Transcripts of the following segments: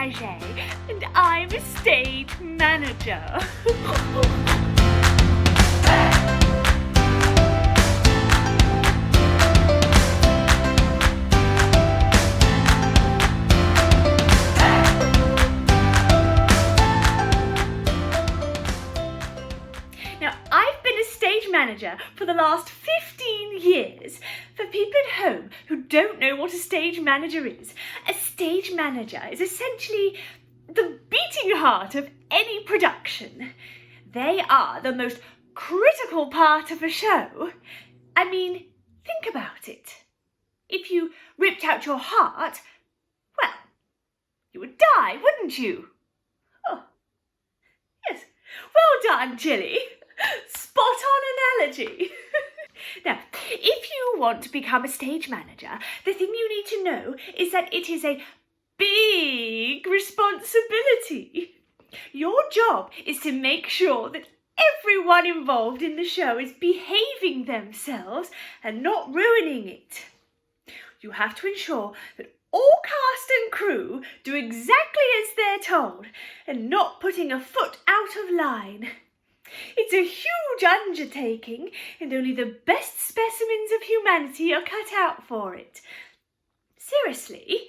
Raggett, and I'm a stage manager. Now, I've been a stage manager for the last 15 years. For people at home who don't know what a stage manager is, a stage manager is essentially the beating heart of any production. They are the most critical part of a show. I mean, think about it. If you ripped out your heart, well, you would die, wouldn't you? Oh, yes. Well done, Jilly. Spot on analogy. Now, if you want to become a stage manager, the thing you need to know is that it is a big responsibility. Your job is to make sure that everyone involved in the show is behaving themselves and not ruining it. You have to ensure that all cast and crew do exactly as they're told and not putting a foot out of line. It's a huge undertaking, and only the best specimens of humanity are cut out for it. Seriously,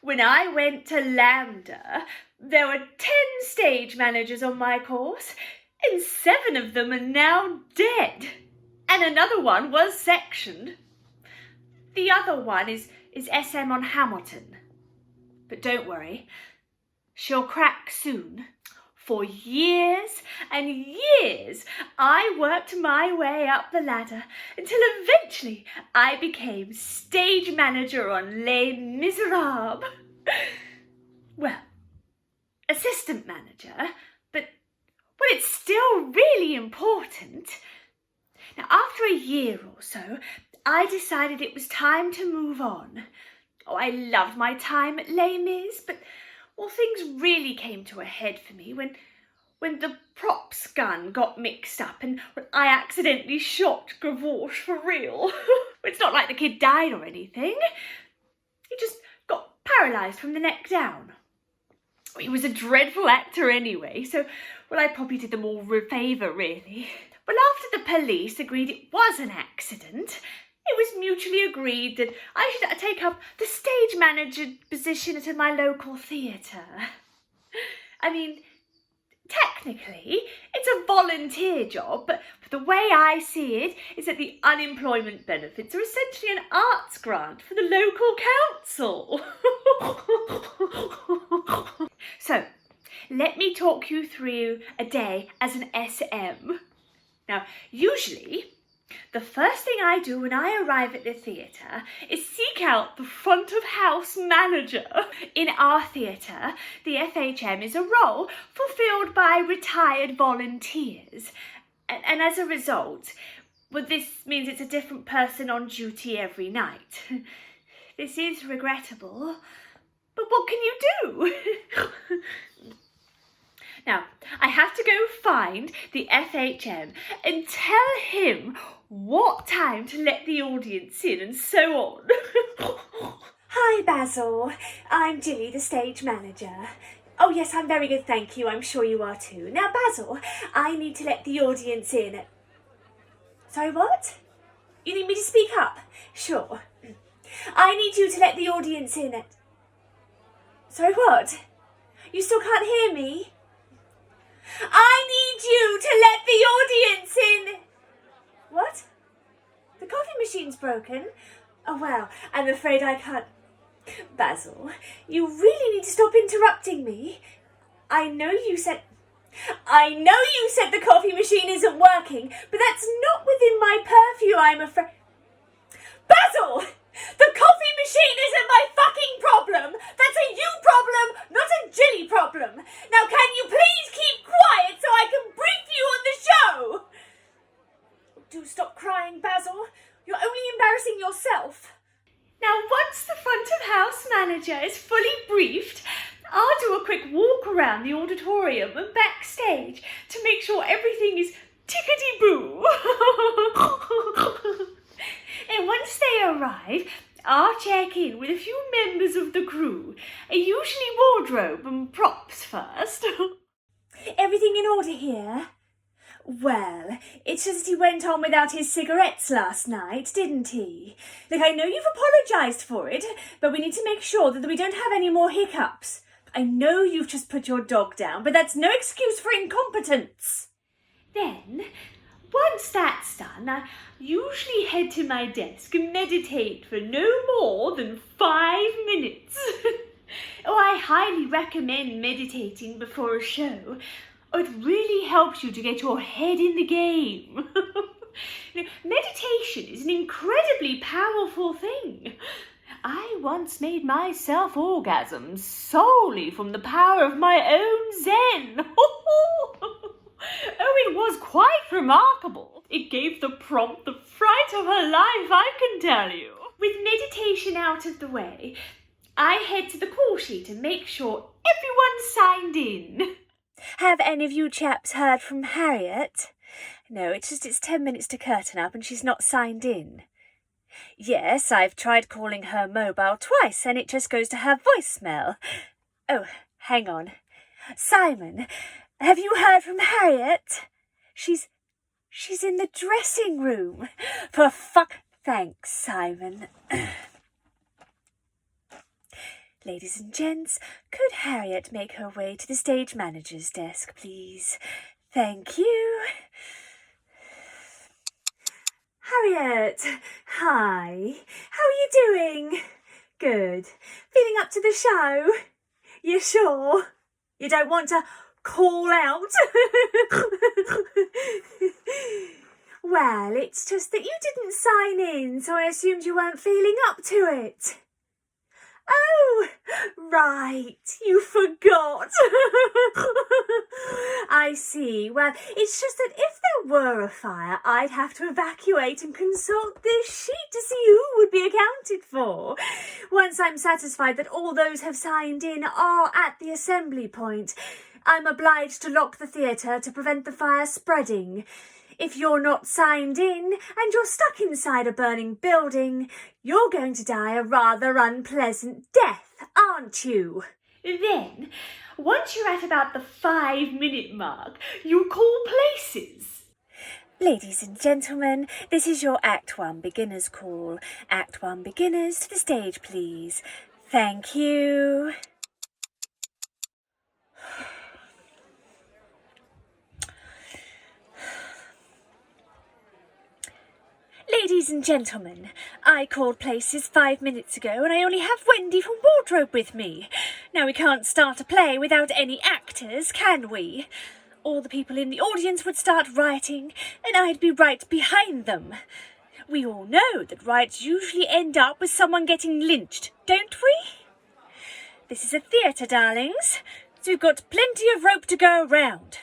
when I went to Lambda, there were 10 stage managers on my course, and 7 of them are now dead. And another one was sectioned. The other one is SM on Hamilton. But don't worry, she'll crack soon. For years and years, I worked my way up the ladder until eventually I became stage manager on Les Miserables. Well, assistant manager, but it's still really important. Now, after a year or so, I decided it was time to move on. Oh, I loved my time at Les Mis, but well, things really came to a head for me when the props gun got mixed up and when I accidentally shot Gavroche for real. It's not like the kid died or anything. He just got paralysed from the neck down. He was a dreadful actor anyway, so, well, I probably did them all a favour, really. Well, after the police agreed it was an accident, it was mutually agreed that I should take up the stage manager position at my local theatre. I mean, technically, it's a volunteer job, but the way I see it is that the unemployment benefits are essentially an arts grant for the local council. So, let me talk you through a day as an SM. Now, usually, the first thing I do when I arrive at the theatre is seek out the front of house manager. In our theatre, the FHM is a role fulfilled by retired volunteers. And as a result, well, this means it's a different person on duty every night. This is regrettable, but what can you do? Now, I have to go find the FHM and tell him what time to let the audience in and so on. Hi, Basil. I'm Jilly, the stage manager. Oh, yes, I'm very good, thank you. I'm sure you are too. Now, Basil, I need to let the audience in. Sorry, what? You need me to speak up? Sure. I need you to let the audience in. Sorry, what? You still can't hear me? I need you to let the audience in. What? The coffee machine's broken? Oh, well, I'm afraid I can't. Basil, you really need to stop interrupting me. I know you said the coffee machine isn't working, but that's not within my purview, I'm afraid. Basil! The coffee machine isn't my fucking problem! That's a you problem, not a Jilly problem! Now can you please keep quiet so I can brief you on the show? Do stop crying, Basil. You're only embarrassing yourself. Now, once the front of house manager is fully briefed, I'll do a quick walk around the auditorium and backstage to make sure everything is tickety-boo. And once they arrive, I'll check in with a few members of the crew, usually wardrobe and props first. Everything in order here? Well, it's just that he went on without his cigarettes last night, didn't he? Look, I know you've apologised for it, but we need to make sure that we don't have any more hiccups. I know you've just put your dog down, but that's no excuse for incompetence. Then, once that's done, I usually head to my desk and meditate for no more than 5 minutes. Oh, I highly recommend meditating before a show. Oh, it really helps you to get your head in the game. Meditation is an incredibly powerful thing. I once made myself orgasm solely from the power of my own Zen. Oh, it was quite remarkable. It gave the prompt the fright of her life, I can tell you. With meditation out of the way, I head to the call sheet and make sure everyone's signed in. Have any of you chaps heard from Harriet? No, it's 10 minutes to curtain up and she's not signed in. Yes, I've tried calling her mobile twice and it just goes to her voicemail. Oh, hang on. Simon, have you heard from Harriet? She's in the dressing room. For fuck... Thanks, Simon. Ladies and gents, could Harriet make her way to the stage manager's desk, please? Thank you. Harriet, hi. How are you doing? Good. Feeling up to the show? You sure? You don't want to call out? Well, it's just that you didn't sign in, so I assumed you weren't feeling up to it. Oh, right, you forgot. I see. Well, it's just that if there were a fire, I'd have to evacuate and consult this sheet to see who would be accounted for. Once I'm satisfied that all those have signed in are at the assembly point, I'm obliged to lock the theatre to prevent the fire spreading. If you're not signed in and you're stuck inside a burning building, you're going to die a rather unpleasant death, aren't you? Then, once you're at about the 5-minute mark, you call places. Ladies and gentlemen, this is your Act 1 beginner's call. Act 1 beginners to the stage, please. Thank you. Ladies and gentlemen, I called places 5 minutes ago and I only have Wendy from wardrobe with me. Now we can't start a play without any actors, can we? All the people in the audience would start rioting and I'd be right behind them. We all know that riots usually end up with someone getting lynched, don't we? This is a theatre, darlings, so we've got plenty of rope to go around.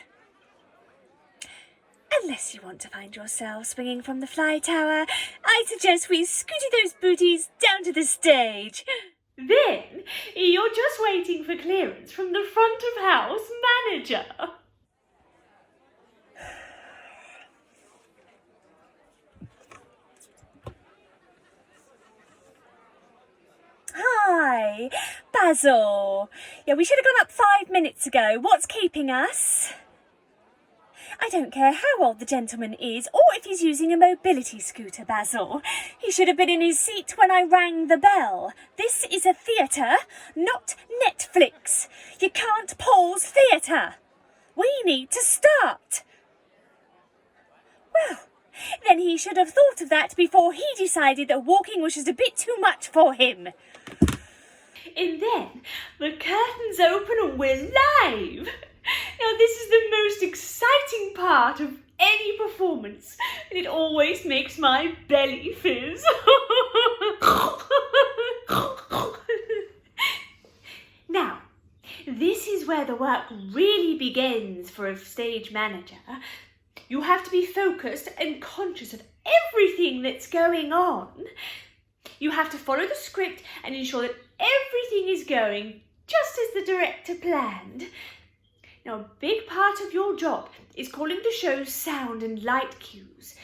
Unless you want to find yourself swinging from the fly tower, I suggest we scooty those booties down to the stage. Then, you're just waiting for clearance from the front of house manager. Hi, Basil. Yeah, we should have gone up 5 minutes ago. What's keeping us? I don't care how old the gentleman is or if he's using a mobility scooter, Basil. He should have been in his seat when I rang the bell. This is a theatre, not Netflix. You can't pause theatre. We need to start. Well, then he should have thought of that before he decided that walking was just a bit too much for him. And then the curtains open and we're live. Now this is the most exciting part of any performance and it always makes my belly fizz. Now, this is where the work really begins for a stage manager. You have to be focused and conscious of everything that's going on. You have to follow the script and ensure that everything is going just as the director planned. Now, a big part of your job is calling the show's sound and light cues.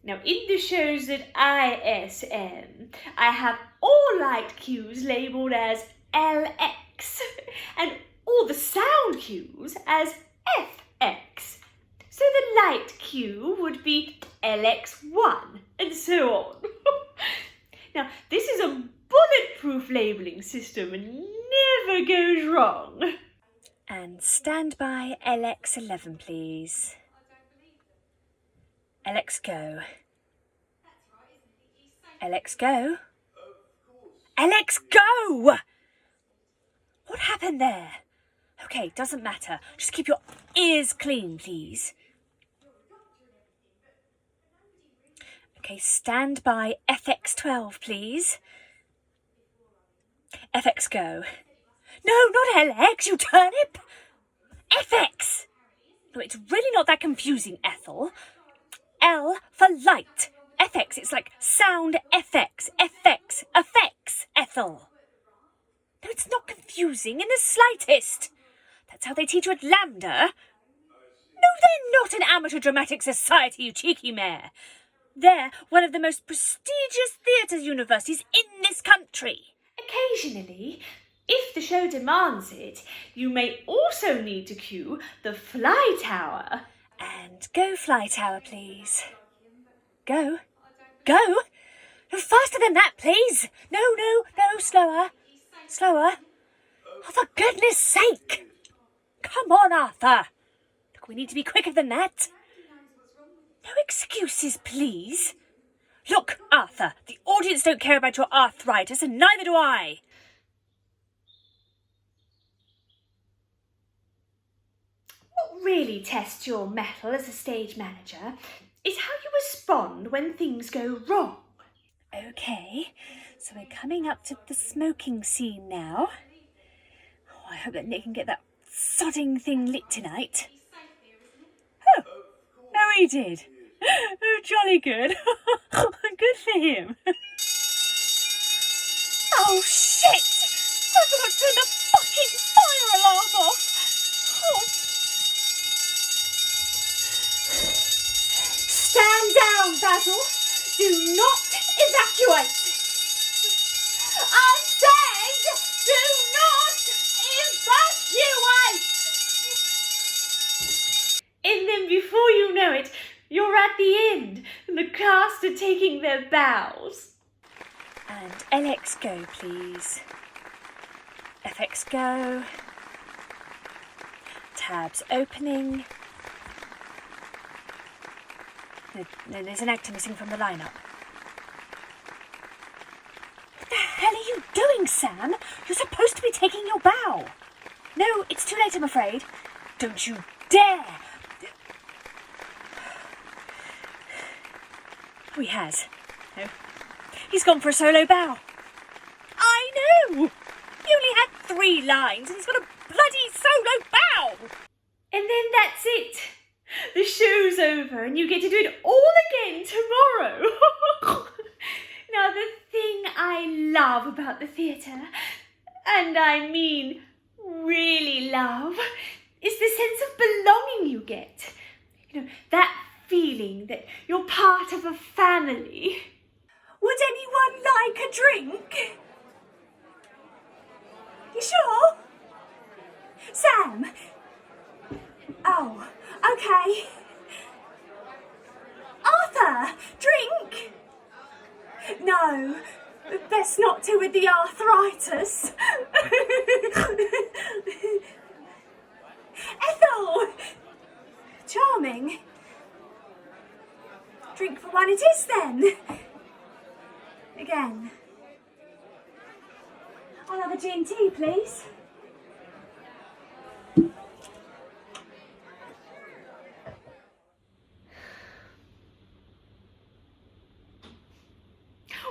Now, in the shows that I SM, I have all light cues labelled as LX and all the sound cues as FX. So the light cue would be LX1 and so on. Now, this is a bulletproof labelling system and never goes wrong. And stand by LX11, please. LX go. LX go. LX go! What happened there? Okay, doesn't matter. Just keep your ears clean, please. Okay, stand by FX12, please. FX go. No, not LX, you turnip! FX! No, it's really not that confusing, Ethel. L for light. FX, it's like sound FX, FX, effects, Ethel. No, it's not confusing in the slightest. That's how they teach you at Lambda. No, they're not an amateur dramatic society, you cheeky mare. They're one of the most prestigious theatre universities in this country. Occasionally, if the show demands it, you may also need to cue the fly tower. And go, fly tower, please. Go. Go? No, faster than that, please. No, slower. Slower. Oh, for goodness sake. Come on, Arthur. Look, we need to be quicker than that. No excuses, please. Look, Arthur, the audience don't care about your arthritis, and neither do I. What really tests your mettle as a stage manager is how you respond when things go wrong. Okay, so we're coming up to the smoking scene now. Oh, I hope that Nick can get that sodding thing lit tonight. Oh, he did. Oh, jolly good. Good for him. Oh, shit! I forgot to turn the fucking fire alarm off. Oh. Stand down, Basil. Do not evacuate. I said, do not evacuate. And then before you know it, you're at the end and the cast are taking their bows. And LX go, please. FX go. Tabs opening. No, there's an actor missing from the lineup. What the hell are you doing, Sam? You're supposed to be taking your bow. No, it's too late, I'm afraid. Don't you dare! Oh, he has. No. He's gone for a solo bow. I know! He only had 3 lines and he's got a bloody solo bow! And then that's it. The show's over and you get to do it all again tomorrow. Now, the thing I love about the theatre, and I mean really love, is the sense of belonging you get. You know, that feeling that you're part of a family. Would anyone like a drink? You sure? Sam? Oh, okay. Arthur, drink? No, best not to with the arthritis. Ethel! Charming. Drink for one it is then. Again. I'll have a G&T, please.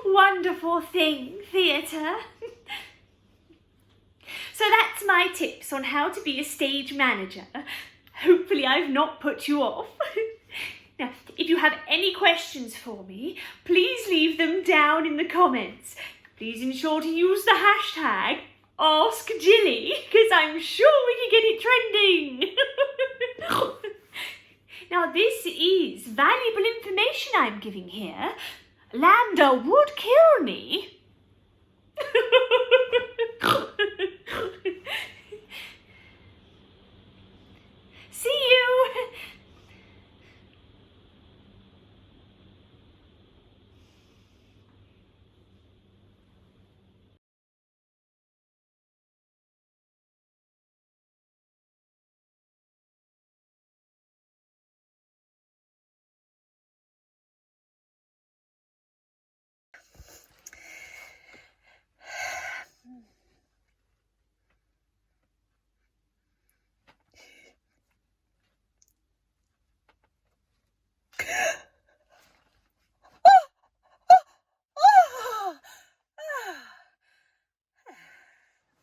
Wonderful thing, theatre. So that's my tips on how to be a stage manager. Hopefully I've not put you off. Now, if you have any questions for me, please leave them down in the comments. Please ensure to use the hashtag AskJilly, because I'm sure we can get it trending. Now, this is valuable information I'm giving here. Lambda would kill me.